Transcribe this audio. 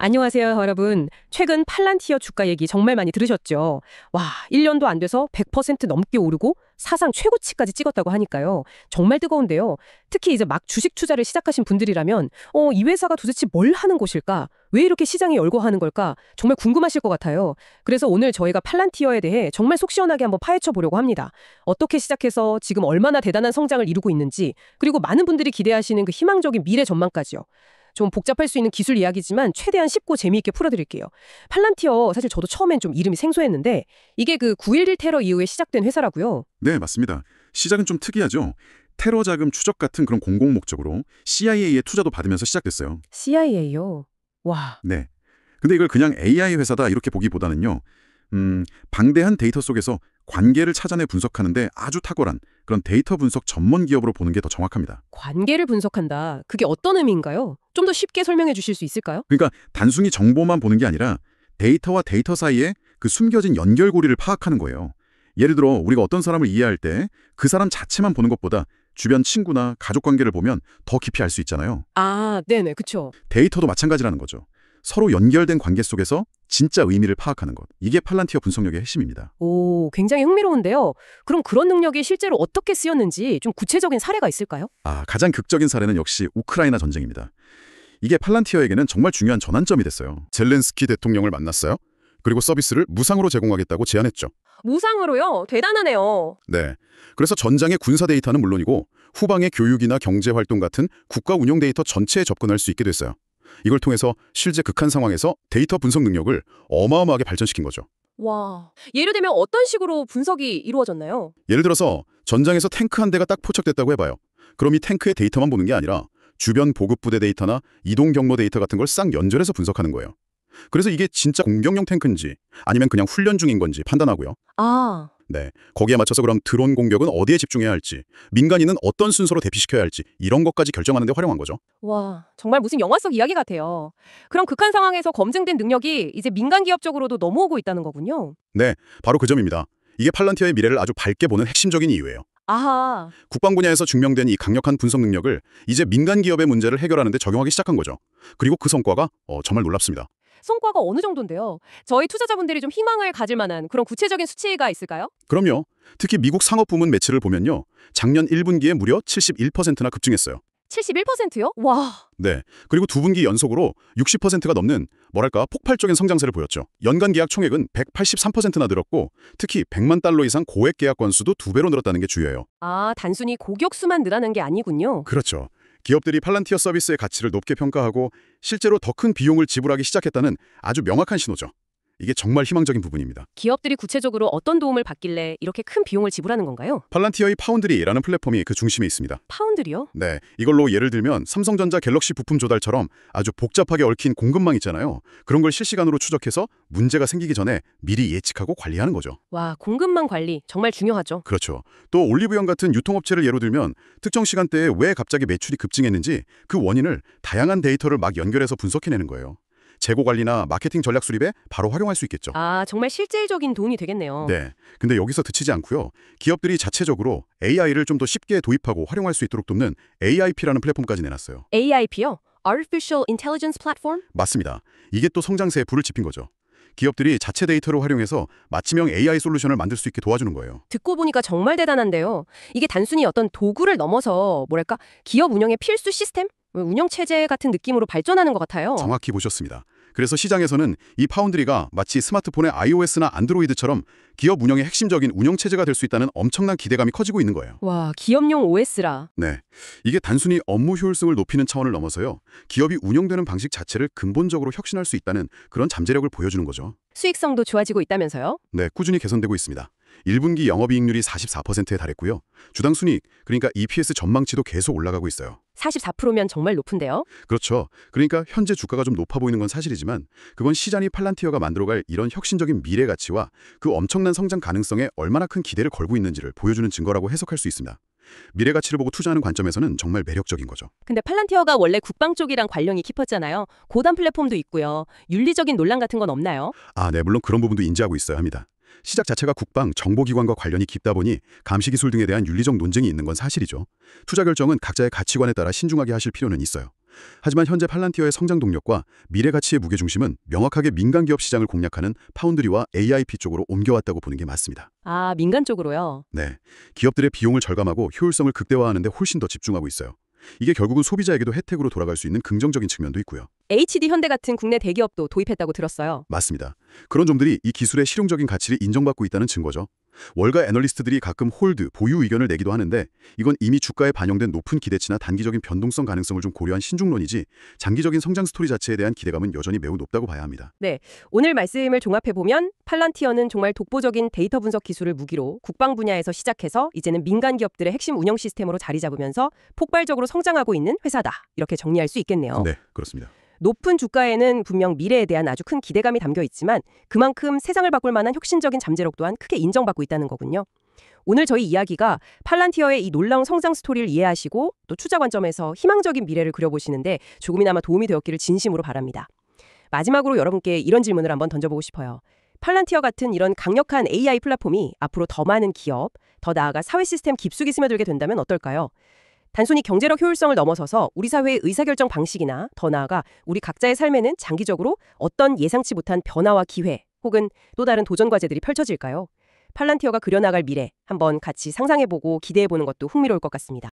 안녕하세요, 여러분. 최근 팔란티어 주가 얘기 정말 많이 들으셨죠? 와, 1년도 안 돼서 100% 넘게 오르고 사상 최고치까지 찍었다고 하니까요. 정말 뜨거운데요. 특히 이제 막 주식 투자를 시작하신 분들이라면 이 회사가 도대체 뭘 하는 곳일까? 왜 이렇게 시장이 열거하는 걸까? 정말 궁금하실 것 같아요. 그래서 오늘 저희가 팔란티어에 대해 정말 속 시원하게 한번 파헤쳐 보려고 합니다. 어떻게 시작해서 지금 얼마나 대단한 성장을 이루고 있는지, 그리고 많은 분들이 기대하시는 그 희망적인 미래 전망까지요. 좀 복잡할 수 있는 기술 이야기지만 최대한 쉽고 재미있게 풀어드릴게요. 팔란티어 사실 저도 처음엔 좀 이름이 생소했는데 이게 그 9.11 테러 이후에 시작된 회사라고요. 네, 맞습니다. 시작은 좀 특이하죠. 테러 자금 추적 같은 그런 공공 목적으로 CIA의 투자도 받으면서 시작됐어요. CIA요. 와. 네. 근데 이걸 그냥 AI 회사다 이렇게 보기보다는요. 방대한 데이터 속에서 관계를 찾아내 분석하는데 아주 탁월한 그런 데이터 분석 전문 기업으로 보는 게 더 정확합니다. 관계를 분석한다. 그게 어떤 의미인가요? 좀 더 쉽게 설명해 주실 수 있을까요? 그러니까 단순히 정보만 보는 게 아니라 데이터와 데이터 사이에 그 숨겨진 연결고리를 파악하는 거예요. 예를 들어 우리가 어떤 사람을 이해할 때 그 사람 자체만 보는 것보다 주변 친구나 가족 관계를 보면 더 깊이 알 수 있잖아요. 아, 네네, 그쵸. 데이터도 마찬가지라는 거죠. 서로 연결된 관계 속에서 진짜 의미를 파악하는 것. 이게 팔란티어 분석력의 핵심입니다. 오, 굉장히 흥미로운데요. 그럼 그런 능력이 실제로 어떻게 쓰였는지 좀 구체적인 사례가 있을까요? 가장 극적인 사례는 역시 우크라이나 전쟁입니다. 이게 팔란티어에게는 정말 중요한 전환점이 됐어요. 젤렌스키 대통령을 만났어요. 그리고 서비스를 무상으로 제공하겠다고 제안했죠. 무상으로요? 대단하네요. 네. 그래서 전장의 군사 데이터는 물론이고 후방의 교육이나 경제활동 같은 국가 운영 데이터 전체에 접근할 수 있게 됐어요. 이걸 통해서 실제 극한 상황에서 데이터 분석 능력을 어마어마하게 발전시킨 거죠. 와, 예를 들면 어떤 식으로 분석이 이루어졌나요? 예를 들어서 전장에서 탱크 한 대가 딱 포착됐다고 해봐요. 그럼 이 탱크의 데이터만 보는 게 아니라 주변 보급부대 데이터나 이동 경로 데이터 같은 걸 싹 연결해서 분석하는 거예요. 그래서 이게 진짜 공격용 탱크인지 아니면 그냥 훈련 중인 건지 판단하고요. 아, 네, 거기에 맞춰서 그럼 드론 공격은 어디에 집중해야 할지, 민간인은 어떤 순서로 대피시켜야 할지 이런 것까지 결정하는 데 활용한 거죠. 와, 정말 무슨 영화 속 이야기 같아요. 그럼 극한 상황에서 검증된 능력이 이제 민간 기업 쪽으로도 넘어오고 있다는 거군요. 네, 바로 그 점입니다. 이게 팔란티어의 미래를 아주 밝게 보는 핵심적인 이유예요. 아하, 국방 분야에서 증명된 이 강력한 분석 능력을 이제 민간 기업의 문제를 해결하는 데 적용하기 시작한 거죠. 그리고 그 성과가 정말 놀랍습니다. 성과가 어느 정도인데요? 저희 투자자분들이 좀 희망을 가질 만한 그런 구체적인 수치가 있을까요? 그럼요. 특히 미국 상업 부문 매출을 보면요. 작년 1분기에 무려 71%나 급증했어요. 71%요? 와, 네. 그리고 두 분기 연속으로 60%가 넘는 뭐랄까 폭발적인 성장세를 보였죠. 연간 계약 총액은 183%나 늘었고 특히 100만 달러 이상 고액 계약 건수도 2배로 늘었다는 게 주요해요. 아, 단순히 고객수만 늘어난 게 아니군요. 그렇죠. 기업들이 팔란티어 서비스의 가치를 높게 평가하고 실제로 더 큰 비용을 지불하기 시작했다는 아주 명확한 신호죠. 이게 정말 희망적인 부분입니다. 기업들이 구체적으로 어떤 도움을 받길래 이렇게 큰 비용을 지불하는 건가요? 팔란티어의 파운드리라는 플랫폼이 그 중심에 있습니다. 파운드리요? 네, 이걸로 예를 들면 삼성전자 갤럭시 부품 조달처럼 아주 복잡하게 얽힌 공급망 있잖아요. 그런 걸 실시간으로 추적해서 문제가 생기기 전에 미리 예측하고 관리하는 거죠. 와, 공급망 관리 정말 중요하죠. 그렇죠. 또 올리브영 같은 유통업체를 예로 들면 특정 시간대에 왜 갑자기 매출이 급증했는지 그 원인을 다양한 데이터를 막 연결해서 분석해내는 거예요. 재고 관리나 마케팅 전략 수립에 바로 활용할 수 있겠죠. 아, 정말 실질적인 도움이 되겠네요. 네. 근데 여기서 그치지 않고요. 기업들이 자체적으로 AI를 좀 더 쉽게 도입하고 활용할 수 있도록 돕는 AIP라는 플랫폼까지 내놨어요. AIP요? Artificial Intelligence Platform? 맞습니다. 이게 또 성장세에 불을 지핀 거죠. 기업들이 자체 데이터를 활용해서 맞춤형 AI 솔루션을 만들 수 있게 도와주는 거예요. 듣고 보니까 정말 대단한데요. 이게 단순히 어떤 도구를 넘어서 뭐랄까 기업 운영의 필수 시스템? 운영체제 같은 느낌으로 발전하는 것 같아요. 정확히 보셨습니다. 그래서 시장에서는 이 파운드리가 마치 스마트폰의 iOS나 안드로이드처럼 기업 운영의 핵심적인 운영체제가 될 수 있다는 엄청난 기대감이 커지고 있는 거예요. 와, 기업용 OS라. 네, 이게 단순히 업무 효율성을 높이는 차원을 넘어서요. 기업이 운영되는 방식 자체를 근본적으로 혁신할 수 있다는 그런 잠재력을 보여주는 거죠. 수익성도 좋아지고 있다면서요? 네, 꾸준히 개선되고 있습니다. 1분기 영업이익률이 44%에 달했고요. 주당 순이익, 그러니까 EPS 전망치도 계속 올라가고 있어요. 44%면 정말 높은데요? 그렇죠. 그러니까 현재 주가가 좀 높아 보이는 건 사실이지만 그건 시장이 팔란티어가 만들어갈 이런 혁신적인 미래 가치와 그 엄청난 성장 가능성에 얼마나 큰 기대를 걸고 있는지를 보여주는 증거라고 해석할 수 있습니다. 미래 가치를 보고 투자하는 관점에서는 정말 매력적인 거죠. 근데 팔란티어가 원래 국방 쪽이랑 관련이 깊었잖아요. 고단 플랫폼도 있고요. 윤리적인 논란 같은 건 없나요? 네, 물론 그런 부분도 인지하고 있어야 합니다. 시작 자체가 국방, 정보기관과 관련이 깊다 보니 감시기술 등에 대한 윤리적 논쟁이 있는 건 사실이죠. 투자 결정은 각자의 가치관에 따라 신중하게 하실 필요는 있어요. 하지만 현재 팔란티어의 성장 동력과 미래 가치의 무게중심은 명확하게 민간 기업 시장을 공략하는 파운드리와 AIP 쪽으로 옮겨왔다고 보는 게 맞습니다. 아, 민간 쪽으로요? 네, 기업들의 비용을 절감하고 효율성을 극대화하는 데 훨씬 더 집중하고 있어요. 이게 결국은 소비자에게도 혜택으로 돌아갈 수 있는 긍정적인 측면도 있고요. HD 현대 같은 국내 대기업도 도입했다고 들었어요. 맞습니다. 그런 점들이 이 기술의 실용적인 가치를 인정받고 있다는 증거죠. 월가 애널리스트들이 가끔 홀드, 보유 의견을 내기도 하는데 이건 이미 주가에 반영된 높은 기대치나 단기적인 변동성 가능성을 좀 고려한 신중론이지 장기적인 성장 스토리 자체에 대한 기대감은 여전히 매우 높다고 봐야 합니다. 네, 오늘 말씀을 종합해보면 팔란티어는 정말 독보적인 데이터 분석 기술을 무기로 국방 분야에서 시작해서 이제는 민간 기업들의 핵심 운영 시스템으로 자리 잡으면서 폭발적으로 성장하고 있는 회사다. 이렇게 정리할 수 있겠네요. 네, 그렇습니다. 높은 주가에는 분명 미래에 대한 아주 큰 기대감이 담겨 있지만 그만큼 세상을 바꿀 만한 혁신적인 잠재력 또한 크게 인정받고 있다는 거군요. 오늘 저희 이야기가 팔란티어의 이 놀라운 성장 스토리를 이해하시고 또 투자 관점에서 희망적인 미래를 그려보시는데 조금이나마 도움이 되었기를 진심으로 바랍니다. 마지막으로 여러분께 이런 질문을 한번 던져보고 싶어요. 팔란티어 같은 이런 강력한 AI 플랫폼이 앞으로 더 많은 기업, 더 나아가 사회 시스템 깊숙이 스며들게 된다면 어떨까요? 단순히 경제력 효율성을 넘어서서 우리 사회의 의사결정 방식이나 더 나아가 우리 각자의 삶에는 장기적으로 어떤 예상치 못한 변화와 기회 혹은 또 다른 도전 과제들이 펼쳐질까요? 팔란티어가 그려나갈 미래 한번 같이 상상해보고 기대해보는 것도 흥미로울 것 같습니다.